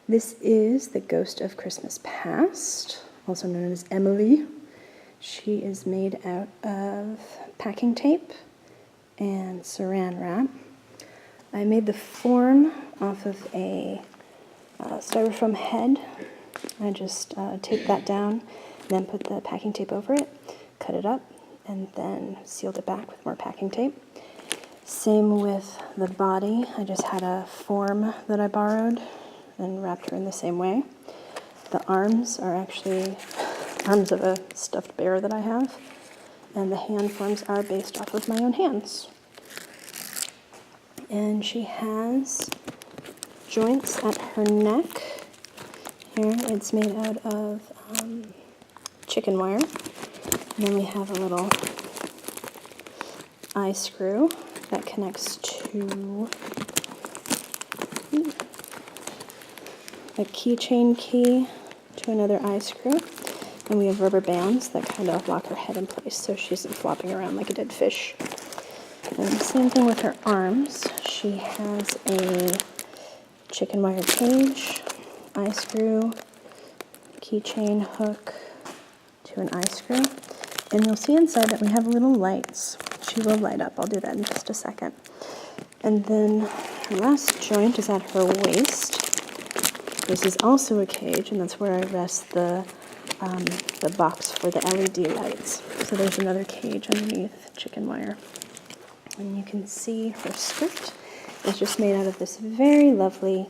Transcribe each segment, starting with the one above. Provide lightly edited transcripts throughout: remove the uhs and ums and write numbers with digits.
This is the Ghost of Christmas Past, also known as Emily. She is made out of packing tape and saran wrap. I made the form off of a styrofoam head. I just taped that down, then put the packing tape over it, cut it up, and then sealed it back with more packing tape. Same with the body. I just had a form that I borrowed and wrapped her in the same way. The arms are actually arms of a stuffed bear that I have, and the hand forms are based off of my own hands. And she has joints at her neck. Here, it's made out of chicken wire. And then we have a little eye screw that connects to a keychain key to another eye screw. And we have rubber bands that kind of lock her head in place so she isn't flopping around like a dead fish. And same thing with her arms. She has a chicken wire cage, eye screw, keychain hook to an eye screw. And you'll see inside that we have little lights. She will light up. I'll do that in just a second. And then her last joint is at her waist. This is also a cage, and that's where I rest the box for the LED lights. So there's another cage underneath chicken wire. And you can see her skirt is just made out of this very lovely,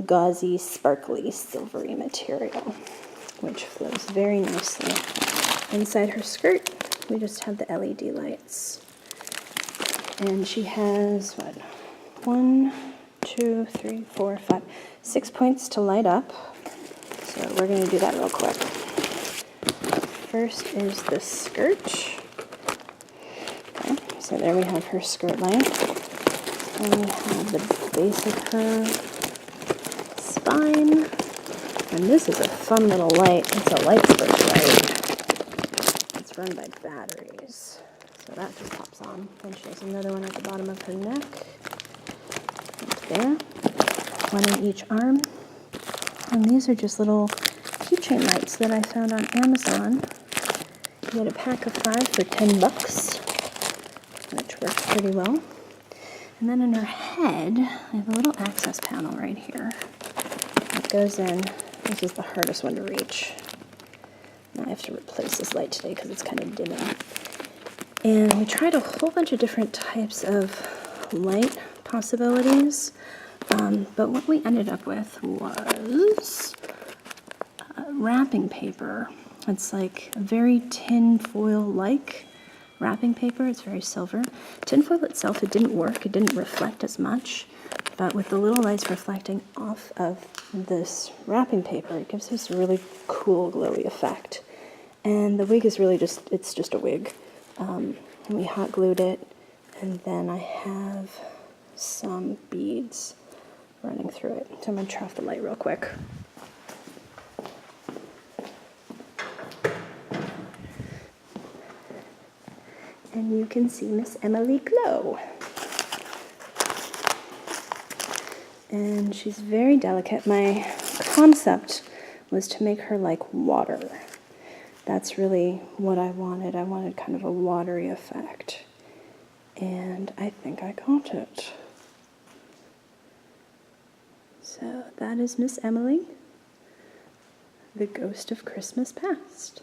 gauzy, sparkly, silvery material, which flows very nicely. Inside her skirt, we just have the LED lights. And she has, 6 points to light up. So we're going to do that real quick. First is the skirt. Okay, so there we have her skirt light. And we have the base of her spine. And this is a fun little light. It's a light switch light. It's run by batteries. So that just pops on. Then she has another one at the bottom of her neck. Right there. One in each arm. And these are just little keychain lights that I found on Amazon. You get a pack of 5 for $10, which works pretty well. And then in her head, I have a little access panel right here. It goes in. This is the hardest one to reach. Now I have to replace this light today because it's kind of dimming. And we tried a whole bunch of different types of light possibilities. But what we ended up with was wrapping paper. It's like a very tin foil-like wrapping paper. It's very silver. Tin foil itself, it didn't work. It didn't reflect as much. But with the little lights reflecting off of this wrapping paper, it gives this really cool glowy effect. And the wig is really it's just a wig. And we hot glued it. And then I have some beads running through it. So I'm going to turn off the light real quick. And you can see Miss Emily glow. And she's very delicate. My concept was to make her like water. That's really what I wanted. I wanted kind of a watery effect. And I think I got it. So that is Miss Emily, the Ghost of Christmas Past.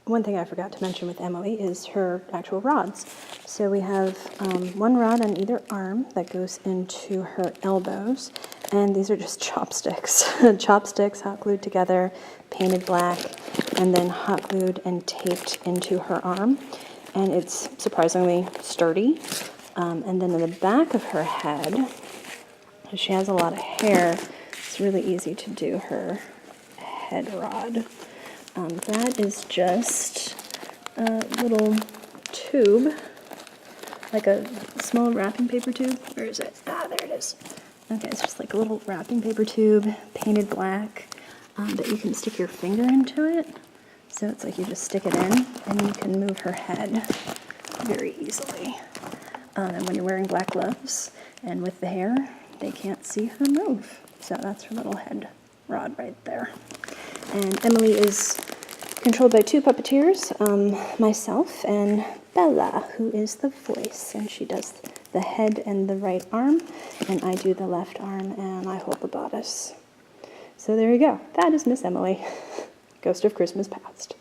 One thing I forgot to mention with Emily is her actual rods. So we have one rod on either arm that goes into her elbows, and these are just chopsticks. Chopsticks hot glued together, painted black, and then hot glued and taped into her arm. And it's surprisingly sturdy. And then in the back of her head, she has a lot of hair. It's really easy to do her head rod. That is just a little tube, like a small wrapping paper tube. Where is it? Ah, there it is. Okay, it's just like a little wrapping paper tube, painted black, that you can stick your finger into it. So it's like you just stick it in, and you can move her head very easily. And when you're wearing black gloves and with the hair, they can't see her move. So that's her little head rod right there. And Emily is controlled by 2 puppeteers, myself and Bella, who is the voice, and she does the head and the right arm, and I do the left arm, and I hold the bodice. So there you go. That is Miss Emily, Ghost of Christmas Past.